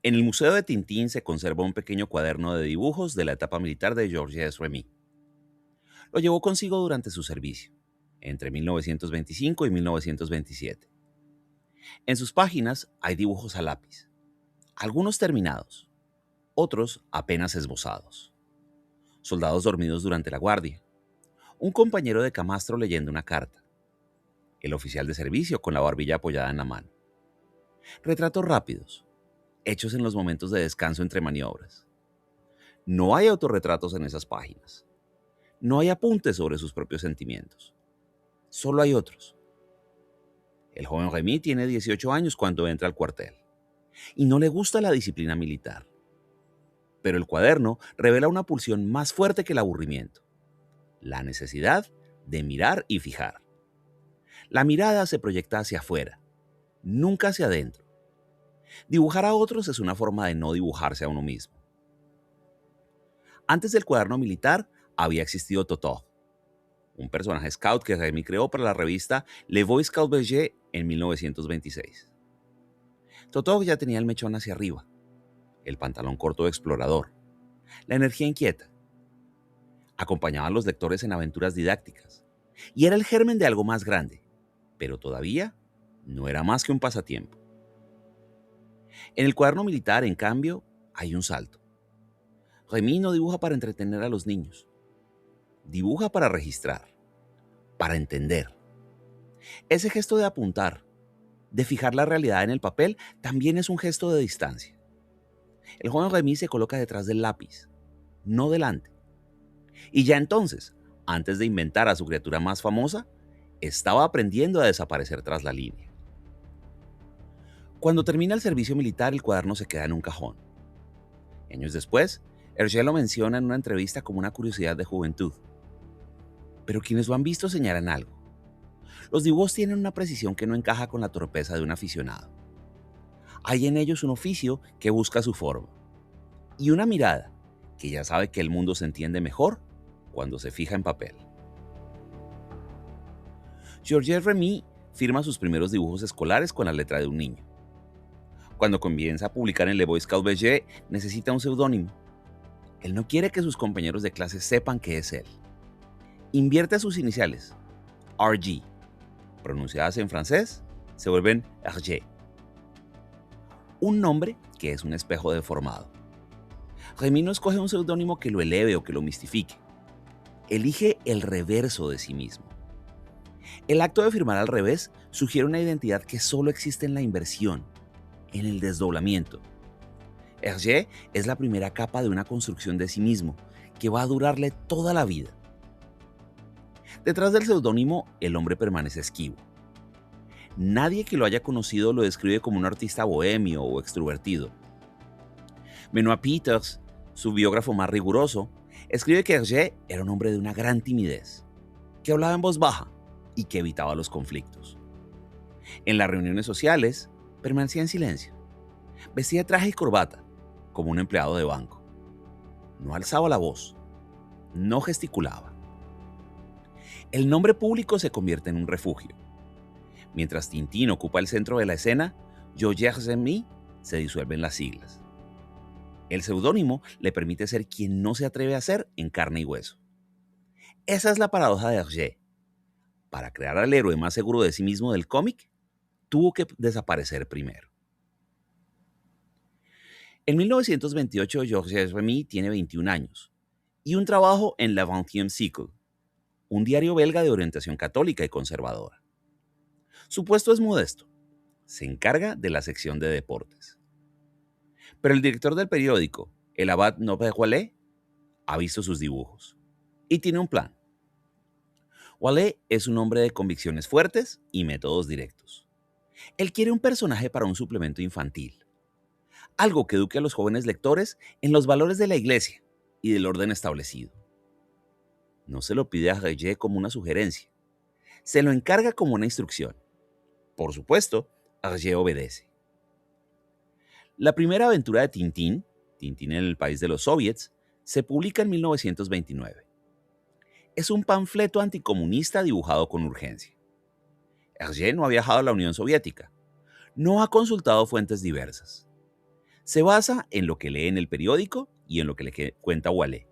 En el Museo de Tintín se conserva un pequeño cuaderno de dibujos de la etapa militar de Georges Remy. Lo llevó consigo durante su servicio, entre 1925 y 1927. En sus páginas hay dibujos a lápiz, algunos terminados, otros apenas esbozados. Soldados dormidos durante la guardia, un compañero de camastro leyendo una carta, el oficial de servicio con la barbilla apoyada en la mano. Retratos rápidos, hechos en los momentos de descanso entre maniobras. No hay autorretratos en esas páginas. No hay apuntes sobre sus propios sentimientos. Solo hay otros. El joven Remy tiene 18 años cuando entra al cuartel y no le gusta la disciplina militar. Pero el cuaderno revela una pulsión más fuerte que el aburrimiento: la necesidad de mirar y fijar. La mirada se proyecta hacia afuera, nunca hacia adentro. Dibujar a otros es una forma de no dibujarse a uno mismo. Antes del cuaderno militar había existido Totó, un personaje scout que Remy creó para la revista Le Boy Scout Belge en 1926. Totó ya tenía el mechón hacia arriba, el pantalón corto de explorador, la energía inquieta. Acompañaba a los lectores en aventuras didácticas y era el germen de algo más grande, pero todavía no era más que un pasatiempo. En el cuaderno militar, en cambio, hay un salto. Remy no dibuja para entretener a los niños, dibuja para registrar, para entender. Ese gesto de apuntar, de fijar la realidad en el papel, también es un gesto de distancia. El joven Remy se coloca detrás del lápiz, no delante. Y ya entonces, antes de inventar a su criatura más famosa, estaba aprendiendo a desaparecer tras la línea. Cuando termina el servicio militar, el cuaderno se queda en un cajón. Años después, Hergé lo menciona en una entrevista como una curiosidad de juventud. Pero quienes lo han visto señalan algo. Los dibujos tienen una precisión que no encaja con la torpeza de un aficionado. Hay en ellos un oficio que busca su forma y una mirada que ya sabe que el mundo se entiende mejor cuando se fija en papel. Georges Remy firma sus primeros dibujos escolares con la letra de un niño. Cuando comienza a publicar en Le Boy Scout Belge, necesita un seudónimo. Él no quiere que sus compañeros de clase sepan que es él. Invierte sus iniciales, RG, pronunciadas en francés, se vuelven Hergé. Un nombre que es un espejo deformado. Remy no escoge un seudónimo que lo eleve o que lo mistifique. Elige el reverso de sí mismo. El acto de firmar al revés sugiere una identidad que solo existe en la inversión, en el desdoblamiento. Hergé es la primera capa de una construcción de sí mismo que va a durarle toda la vida. Detrás del seudónimo, el hombre permanece esquivo. Nadie que lo haya conocido lo describe como un artista bohemio o extrovertido. Benoit Peters, su biógrafo más riguroso, escribe que Hergé era un hombre de una gran timidez, que hablaba en voz baja y que evitaba los conflictos. En las reuniones sociales, permanecía en silencio. Vestía traje y corbata, como un empleado de banco. No alzaba la voz, no gesticulaba. El nombre público se convierte en un refugio. Mientras Tintín ocupa el centro de la escena, Georges Remy se disuelven las siglas. El seudónimo le permite ser quien no se atreve a ser en carne y hueso. Esa es la paradoja de Hergé. Para crear al héroe más seguro de sí mismo del cómic, tuvo que desaparecer primero. En 1928, Georges Remy tiene 21 años y un trabajo en Le 20e Siècle, un diario belga de orientación católica y conservadora. Su puesto es modesto. Se encarga de la sección de deportes. Pero el director del periódico, el abad Norbert Wallet, ha visto sus dibujos y tiene un plan. Wallet es un hombre de convicciones fuertes y métodos directos. Él quiere un personaje para un suplemento infantil, algo que eduque a los jóvenes lectores en los valores de la iglesia y del orden establecido. No se lo pide a Hergé como una sugerencia, se lo encarga como una instrucción. Por supuesto, Hergé obedece. La primera aventura de Tintín, Tintín en el país de los soviets, se publica en 1929. Es un panfleto anticomunista dibujado con urgencia. Hergé no ha viajado a la Unión Soviética. No ha consultado fuentes diversas. Se basa en lo que lee en el periódico y en lo que le cuenta Wallet.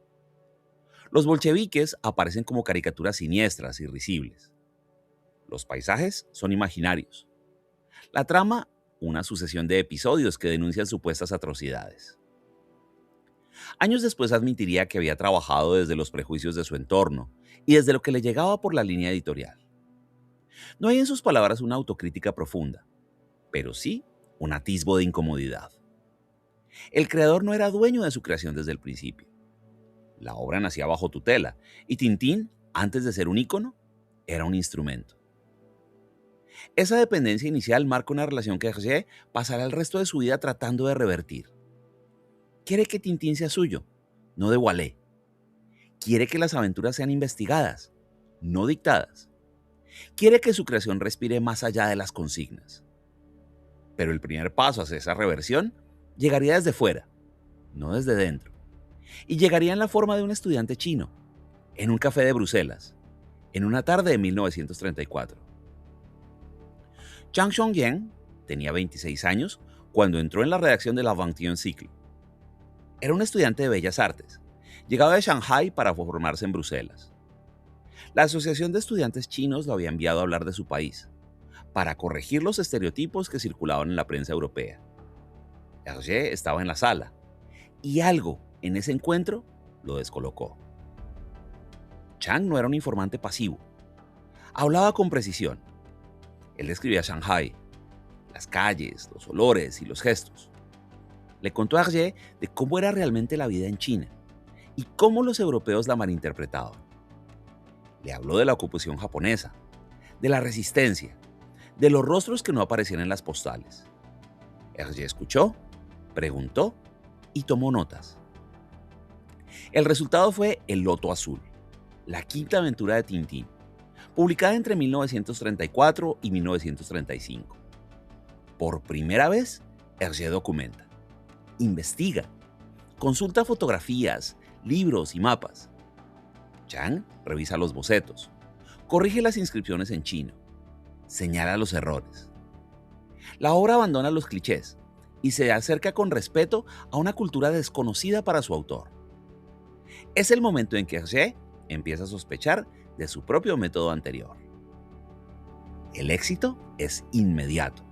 Los bolcheviques aparecen como caricaturas siniestras y risibles. Los paisajes son imaginarios. La trama, una sucesión de episodios que denuncian supuestas atrocidades. Años después admitiría que había trabajado desde los prejuicios de su entorno y desde lo que le llegaba por la línea editorial. No hay en sus palabras una autocrítica profunda, pero sí un atisbo de incomodidad. El creador no era dueño de su creación desde el principio. La obra nacía bajo tutela y Tintín, antes de ser un ícono, era un instrumento. Esa dependencia inicial marca una relación que Hergé pasará el resto de su vida tratando de revertir. Quiere que Tintín sea suyo, no de Wallet. Quiere que las aventuras sean investigadas, no dictadas. Quiere que su creación respire más allá de las consignas. Pero el primer paso hacia esa reversión llegaría desde fuera, no desde dentro. Y llegaría en la forma de un estudiante chino, en un café de Bruselas, en una tarde de 1934. Chang Chong-yen tenía 26 años cuando entró en la redacción de la 21 Cycle. Era un estudiante de Bellas Artes, llegado de Shanghái para formarse en Bruselas. La Asociación de Estudiantes Chinos lo había enviado a hablar de su país, para corregir los estereotipos que circulaban en la prensa europea. Hergé estaba en la sala, y algo en ese encuentro lo descolocó. Chang no era un informante pasivo. Hablaba con precisión. Él describía Shanghái, las calles, los olores y los gestos. Le contó a Hergé de cómo era realmente la vida en China y cómo los europeos la malinterpretaban. Le habló de la ocupación japonesa, de la resistencia, de los rostros que no aparecían en las postales. Hergé escuchó, preguntó y tomó notas. El resultado fue El Loto Azul, la quinta aventura de Tintín, publicada entre 1934 y 1935. Por primera vez, Hergé documenta, investiga, consulta fotografías, libros y mapas. Chang revisa los bocetos, corrige las inscripciones en chino, señala los errores. La obra abandona los clichés y se acerca con respeto a una cultura desconocida para su autor. Es el momento en que Hergé empieza a sospechar de su propio método anterior. El éxito es inmediato.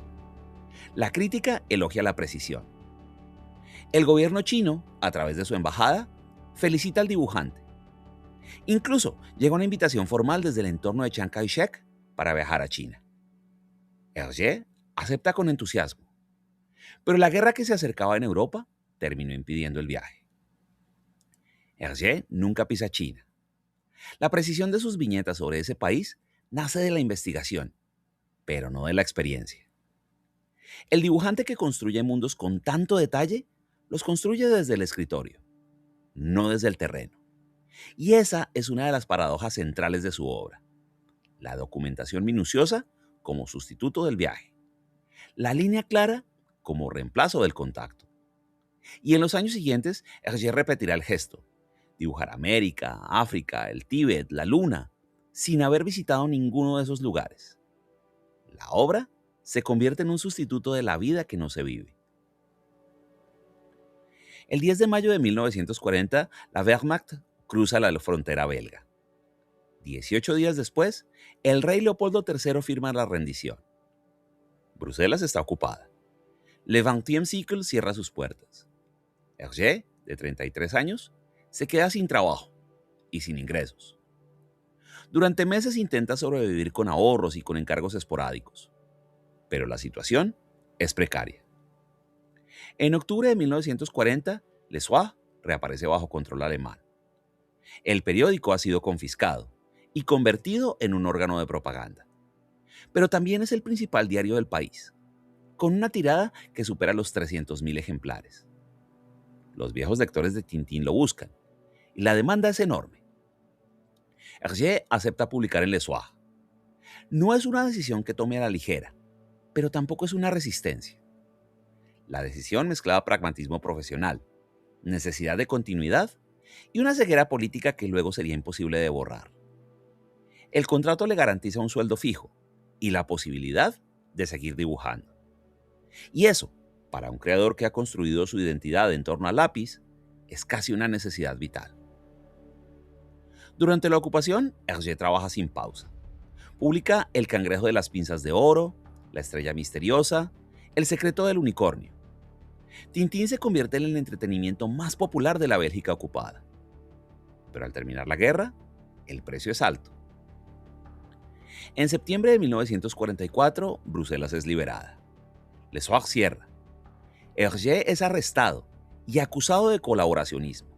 La crítica elogia la precisión. El gobierno chino, a través de su embajada, felicita al dibujante. Incluso llega una invitación formal desde el entorno de Chiang Kai-shek para viajar a China. Hergé acepta con entusiasmo, pero la guerra que se acercaba en Europa terminó impidiendo el viaje. Hergé nunca pisa China. La precisión de sus viñetas sobre ese país nace de la investigación, pero no de la experiencia. El dibujante que construye mundos con tanto detalle los construye desde el escritorio, no desde el terreno. Y esa es una de las paradojas centrales de su obra. La documentación minuciosa como sustituto del viaje. La línea clara como reemplazo del contacto. Y en los años siguientes, Hergé repetirá el gesto. Dibujar América, África, el Tíbet, la Luna, sin haber visitado ninguno de esos lugares. La obra se convierte en un sustituto de la vida que no se vive. El 10 de mayo de 1940, la Wehrmacht cruza la frontera belga. 18 días después, el rey Leopoldo III firma la rendición. Bruselas está ocupada. Le 20e Cycle cierra sus puertas. Hergé, de 33 años, se queda sin trabajo y sin ingresos. Durante meses intenta sobrevivir con ahorros y con encargos esporádicos, pero la situación es precaria. En octubre de 1940, Le Soir reaparece bajo control alemán. El periódico ha sido confiscado y convertido en un órgano de propaganda, pero también es el principal diario del país, con una tirada que supera los 300.000 ejemplares. Los viejos lectores de Tintín lo buscan, y la demanda es enorme. Hergé acepta publicar en Le Soir. No es una decisión que tome a la ligera, pero tampoco es una resistencia. La decisión mezclaba pragmatismo profesional, necesidad de continuidad y una ceguera política que luego sería imposible de borrar. El contrato le garantiza un sueldo fijo y la posibilidad de seguir dibujando. Y eso, Para un creador que ha construido su identidad en torno al lápiz, es casi una necesidad vital. Durante la ocupación, Hergé trabaja sin pausa. Publica El cangrejo de las pinzas de oro, La estrella misteriosa, El secreto del unicornio. Tintín se convierte en el entretenimiento más popular de la Bélgica ocupada. Pero al terminar la guerra, el precio es alto. En septiembre de 1944, Bruselas es liberada. Le Soir cierra. Hergé es arrestado y acusado de colaboracionismo.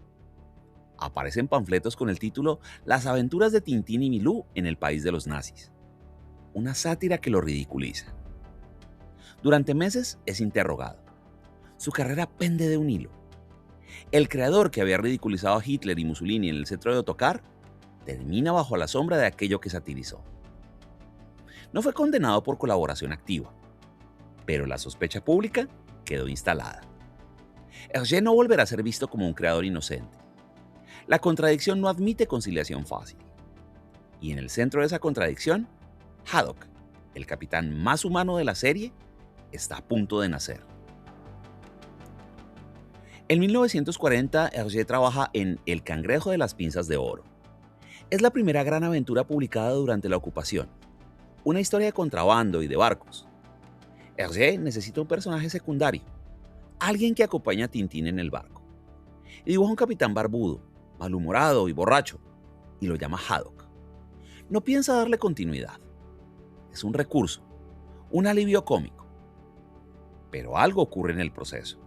Aparecen panfletos con el título Las aventuras de Tintín y Milú en el país de los nazis. Una sátira que lo ridiculiza. Durante meses es interrogado. Su carrera pende de un hilo. El creador que había ridiculizado a Hitler y Mussolini en el centro de Ottokar termina bajo la sombra de aquello que satirizó. No fue condenado por colaboración activa, pero la sospecha pública quedó instalada. Hergé no volverá a ser visto como un creador inocente. La contradicción no admite conciliación fácil. Y en el centro de esa contradicción, Haddock, el capitán más humano de la serie, está a punto de nacer. En 1940, Hergé trabaja en El cangrejo de las pinzas de oro. Es la primera gran aventura publicada durante la ocupación. Una historia de contrabando y de barcos. Hergé necesita un personaje secundario, alguien que acompañe a Tintín en el barco. Y dibuja un capitán barbudo, malhumorado y borracho, y lo llama Haddock. No piensa darle continuidad. Es un recurso, un alivio cómico. Pero algo ocurre en el proceso.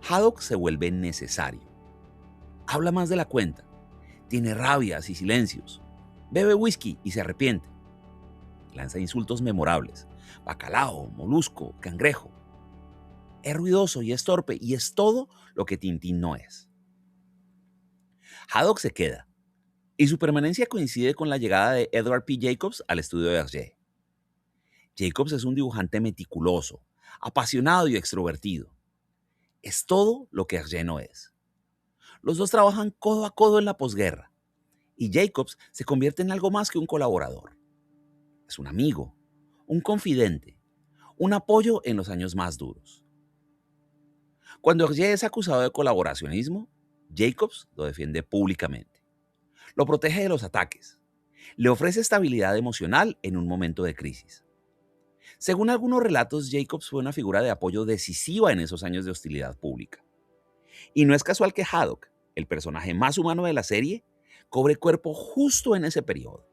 Haddock se vuelve necesario. Habla más de la cuenta. Tiene rabias y silencios. Bebe whisky y se arrepiente. Lanza insultos memorables. Bacalao, molusco, cangrejo. Es ruidoso y es torpe y es todo lo que Tintín no es. Haddock se queda, y su permanencia coincide con la llegada de Edward P. Jacobs al estudio de Hergé. Jacobs es un dibujante meticuloso, apasionado y extrovertido. Es todo lo que Hergé no es. Los dos trabajan codo a codo en la posguerra, y Jacobs se convierte en algo más que un colaborador. Es un amigo, un confidente, un apoyo en los años más duros. Cuando Hergé es acusado de colaboracionismo, Jacobs lo defiende públicamente. Lo protege de los ataques. Le ofrece estabilidad emocional en un momento de crisis. Según algunos relatos, Jacobs fue una figura de apoyo decisiva en esos años de hostilidad pública. Y no es casual que Haddock, el personaje más humano de la serie, cobre cuerpo justo en ese periodo.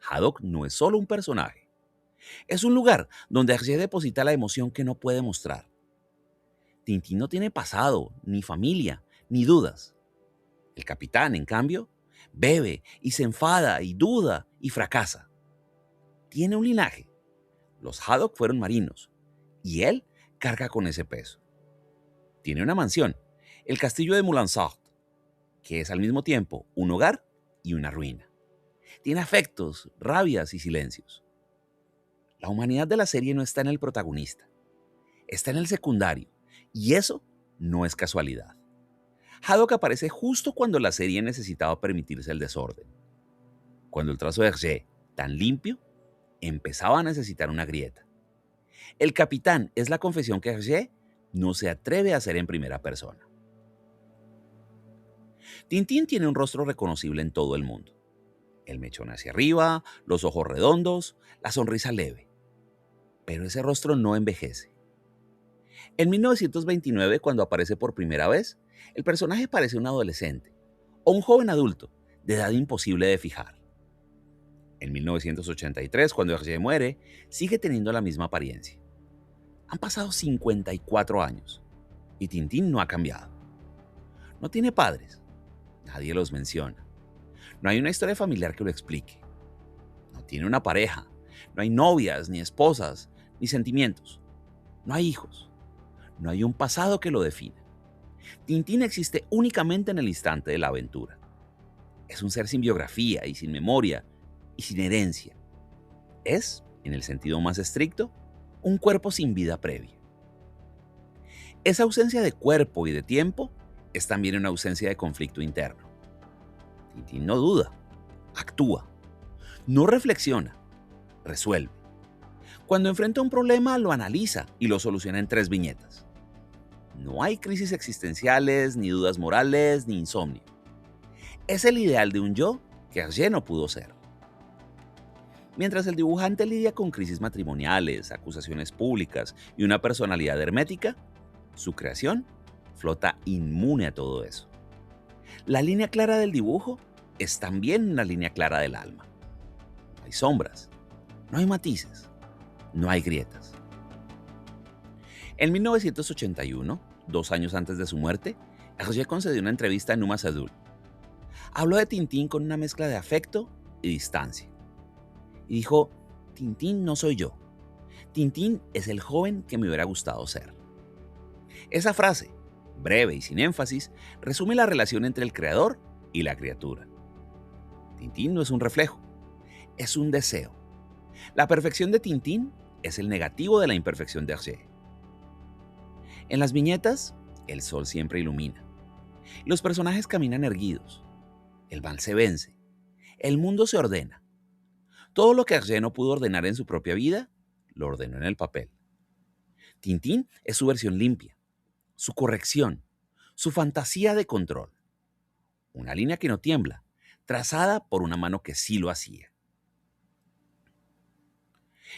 Haddock no es solo un personaje. Es un lugar donde Hergé deposita la emoción que no puede mostrar. Tintín no tiene pasado, ni familia, ni dudas. El capitán, en cambio, bebe y se enfada y duda y fracasa. Tiene un linaje. Los Haddock fueron marinos y él carga con ese peso. Tiene una mansión, el castillo de Moulinsart, que es al mismo tiempo un hogar y una ruina. Tiene afectos, rabias y silencios. La humanidad de la serie no está en el protagonista, está en el secundario, y eso no es casualidad. Haddock aparece justo cuando la serie necesitaba permitirse el desorden. Cuando el trazo de Hergé, tan limpio, empezaba a necesitar una grieta. El capitán es la confesión que Hergé no se atreve a hacer en primera persona. Tintín tiene un rostro reconocible en todo el mundo. El mechón hacia arriba, los ojos redondos, la sonrisa leve. Pero ese rostro no envejece. En 1929, cuando aparece por primera vez, el personaje parece un adolescente o un joven adulto de edad imposible de fijar. En 1983, cuando Hergé muere, sigue teniendo la misma apariencia. Han pasado 54 años y Tintín no ha cambiado. No tiene padres, nadie los menciona. No hay una historia familiar que lo explique. No tiene una pareja, no hay novias, ni esposas, ni sentimientos. No hay hijos, no hay un pasado que lo defina. Tintín existe únicamente en el instante de la aventura. Es un ser sin biografía y sin memoria y sin herencia. Es, en el sentido más estricto, un cuerpo sin vida previa. Esa ausencia de cuerpo y de tiempo es también una ausencia de conflicto interno. Tintín no duda, actúa, no reflexiona, resuelve. Cuando enfrenta un problema, lo analiza y lo soluciona en 3 viñetas. No hay crisis existenciales, ni dudas morales, ni insomnio. Es el ideal de un yo que Hergé no pudo ser. Mientras el dibujante lidia con crisis matrimoniales, acusaciones públicas y una personalidad hermética, su creación flota inmune a todo eso. La línea clara del dibujo es también una línea clara del alma. No hay sombras, no hay matices, no hay grietas. En 1981, 2 años antes de su muerte, Hergé concedió una entrevista en Numa Sadul. Habló de Tintín con una mezcla de afecto y distancia. Y dijo: Tintín no soy yo. Tintín es el joven que me hubiera gustado ser. Esa frase, breve y sin énfasis, resume la relación entre el creador y la criatura. Tintín no es un reflejo, es un deseo. La perfección de Tintín es el negativo de la imperfección de Hergé. En las viñetas, el sol siempre ilumina. Los personajes caminan erguidos. El mal se vence. El mundo se ordena. Todo lo que Hergé no pudo ordenar en su propia vida, lo ordenó en el papel. Tintín es su versión limpia, su corrección, su fantasía de control. Una línea que no tiembla, trazada por una mano que sí lo hacía.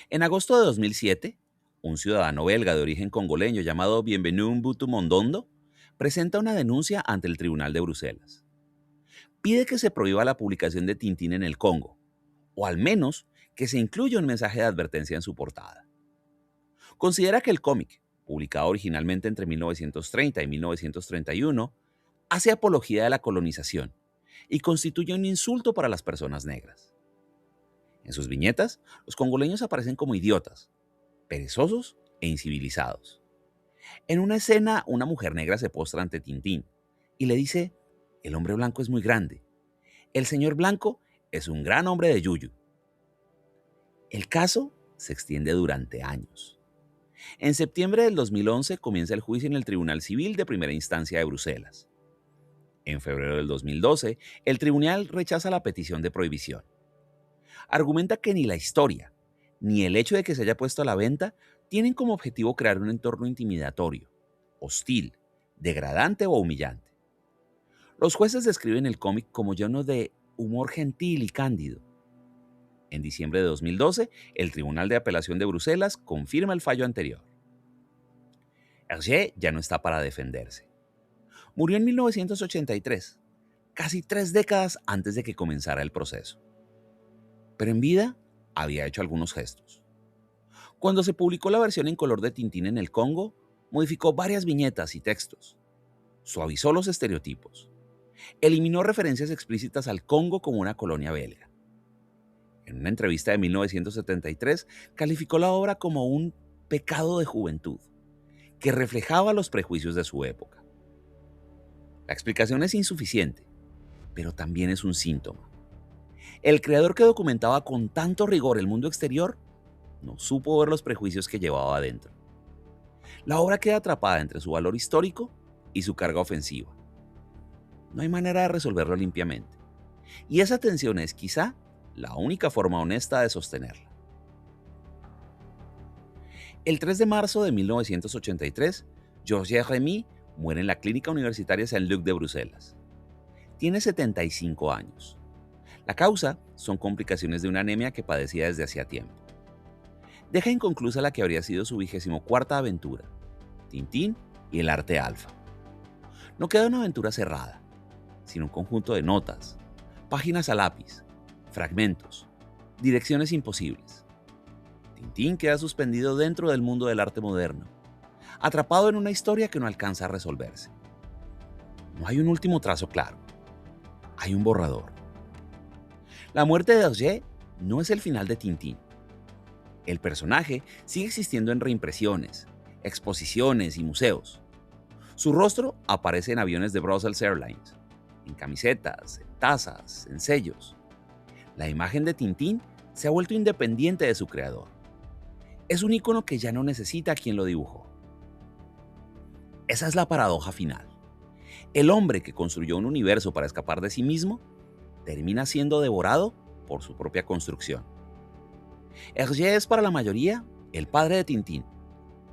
En agosto de 2007, un ciudadano belga de origen congoleño llamado Bienvenu Mbutu Mondondo presenta una denuncia ante el Tribunal de Bruselas. Pide que se prohíba la publicación de Tintín en el Congo, o al menos que se incluya un mensaje de advertencia en su portada. Considera que el cómic, publicado originalmente entre 1930 y 1931, hace apología de la colonización y constituye un insulto para las personas negras. En sus viñetas, los congoleños aparecen como idiotas, perezosos e incivilizados. En una escena, una mujer negra se postra ante Tintín y le dice: el hombre blanco es muy grande. El señor blanco es un gran hombre de yuyu. El caso se extiende durante años. En septiembre del 2011 comienza el juicio en el Tribunal Civil de Primera Instancia de Bruselas. En febrero del 2012, el tribunal rechaza la petición de prohibición. Argumenta que ni la historia, ni el hecho de que se haya puesto a la venta tienen como objetivo crear un entorno intimidatorio, hostil, degradante o humillante. Los jueces describen el cómic como lleno de humor gentil y cándido. En diciembre de 2012, el Tribunal de Apelación de Bruselas confirma el fallo anterior. Hergé ya no está para defenderse. Murió en 1983, casi 3 décadas antes de que comenzara el proceso. Pero en vida había hecho algunos gestos. Cuando se publicó la versión en color de Tintín en el Congo, modificó varias viñetas y textos. Suavizó los estereotipos. Eliminó referencias explícitas al Congo como una colonia belga. En una entrevista de 1973, calificó la obra como un pecado de juventud, que reflejaba los prejuicios de su época. La explicación es insuficiente, pero también es un síntoma. El creador que documentaba con tanto rigor el mundo exterior no supo ver los prejuicios que llevaba adentro. La obra queda atrapada entre su valor histórico y su carga ofensiva. No hay manera de resolverlo limpiamente, y esa tensión es quizá la única forma honesta de sostenerla. El 3 de marzo de 1983, Georges Remy muere en la Clínica Universitaria Saint-Luc de Bruselas. Tiene 75 años. La causa son complicaciones de una anemia que padecía desde hacía tiempo. Deja inconclusa la que habría sido su 24ª aventura, Tintín y el arte alfa. No queda una aventura cerrada, sino un conjunto de notas, páginas a lápiz, fragmentos, direcciones imposibles. Tintín queda suspendido dentro del mundo del arte moderno, atrapado en una historia que no alcanza a resolverse. No hay un último trazo claro, hay un borrador. La muerte de Hergé no es el final de Tintín. El personaje sigue existiendo en reimpresiones, exposiciones y museos. Su rostro aparece en aviones de Brussels Airlines, en camisetas, en tazas, en sellos. La imagen de Tintín se ha vuelto independiente de su creador. Es un icono que ya no necesita a quien lo dibujó. Esa es la paradoja final. El hombre que construyó un universo para escapar de sí mismo termina siendo devorado por su propia construcción. Hergé es para la mayoría el padre de Tintín.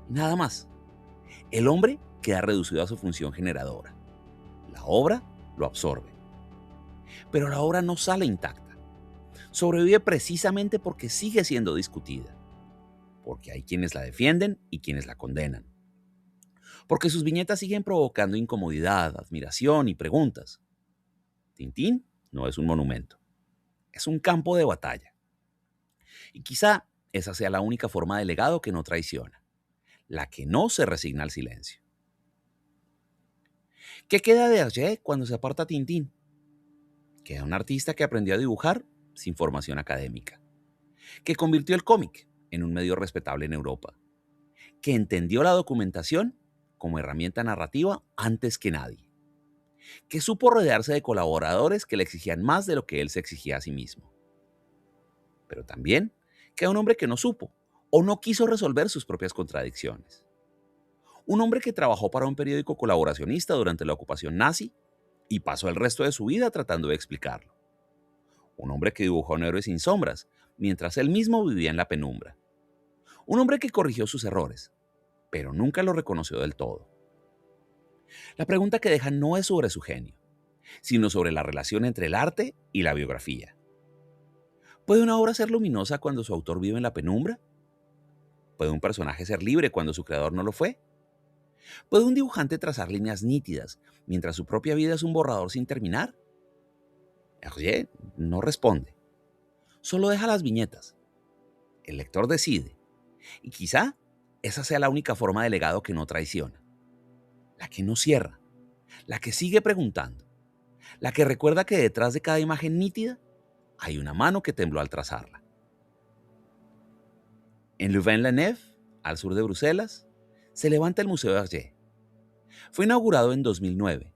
Y nada más. El hombre queda reducido a su función generadora. La obra lo absorbe. Pero la obra no sale intacta. Sobrevive precisamente porque sigue siendo discutida. Porque hay quienes la defienden y quienes la condenan. Porque sus viñetas siguen provocando incomodidad, admiración y preguntas. Tintín no es un monumento. Es un campo de batalla. Y quizá esa sea la única forma de legado que no traiciona. La que no se resigna al silencio. ¿Qué queda de Hergé cuando se aparta Tintín? Queda un artista que aprendió a dibujar sin formación académica, que convirtió el cómic en un medio respetable en Europa, que entendió la documentación como herramienta narrativa antes que nadie, que supo rodearse de colaboradores que le exigían más de lo que él se exigía a sí mismo. Pero también queda un hombre que no supo o no quiso resolver sus propias contradicciones. Un hombre que trabajó para un periódico colaboracionista durante la ocupación nazi y pasó el resto de su vida tratando de explicarlo. Un hombre que dibujó un héroe sin sombras, mientras él mismo vivía en la penumbra. Un hombre que corrigió sus errores, pero nunca lo reconoció del todo. La pregunta que deja no es sobre su genio, sino sobre la relación entre el arte y la biografía. ¿Puede una obra ser luminosa cuando su autor vive en la penumbra? ¿Puede un personaje ser libre cuando su creador no lo fue? ¿Puede un dibujante trazar líneas nítidas mientras su propia vida es un borrador sin terminar? Hergé no responde. Solo deja las viñetas. El lector decide. Y quizá esa sea la única forma de legado que no traiciona. La que no cierra. La que sigue preguntando. La que recuerda que detrás de cada imagen nítida hay una mano que tembló al trazarla. En Louvain-la-Neuve, al sur de Bruselas, se levanta el Museo Hergé. Fue inaugurado en 2009,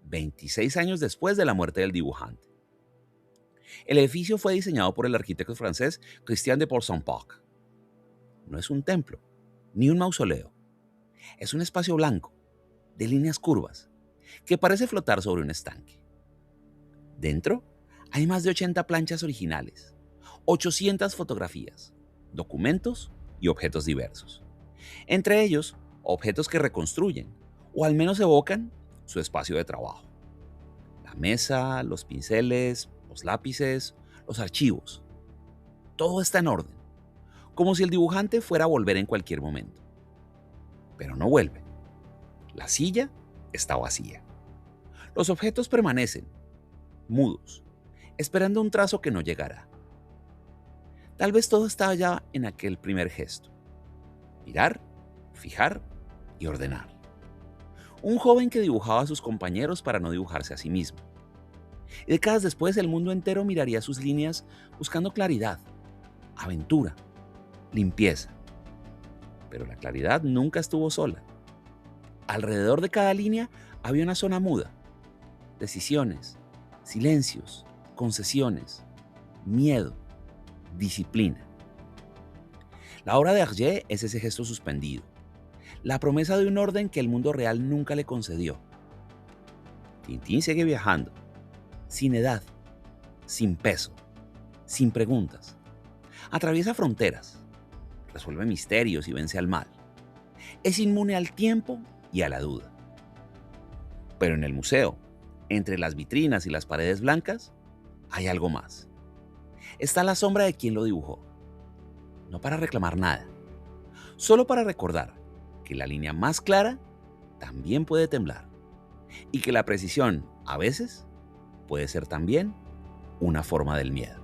26 años después de la muerte del dibujante. El edificio fue diseñado por el arquitecto francés Christian de Portzamparc. No es un templo, ni un mausoleo. Es un espacio blanco, de líneas curvas, que parece flotar sobre un estanque. Dentro hay más de 80 planchas originales, 800 fotografías, documentos y objetos diversos. Entre ellos, objetos que reconstruyen, o al menos evocan, su espacio de trabajo. La mesa, los pinceles, los lápices, los archivos. Todo está en orden, como si el dibujante fuera a volver en cualquier momento. Pero no vuelve. La silla está vacía. Los objetos permanecen, mudos, esperando un trazo que no llegará. Tal vez todo estaba ya en aquel primer gesto. Mirar, fijar y ordenar. Un joven que dibujaba a sus compañeros para no dibujarse a sí mismo. Y décadas después el mundo entero miraría sus líneas buscando claridad, aventura, limpieza. Pero la claridad nunca estuvo sola. Alrededor de cada línea había una zona muda. Decisiones, silencios, concesiones, miedo, disciplina. La obra de Hergé es ese gesto suspendido, la promesa de un orden que el mundo real nunca le concedió. Tintín sigue viajando, sin edad, sin peso, sin preguntas. Atraviesa fronteras, resuelve misterios y vence al mal. Es inmune al tiempo y a la duda. Pero en el museo, entre las vitrinas y las paredes blancas, hay algo más. Está la sombra de quien lo dibujó. No para reclamar nada, solo para recordar que la línea más clara también puede temblar y que la precisión, a veces, puede ser también una forma del miedo.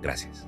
Gracias.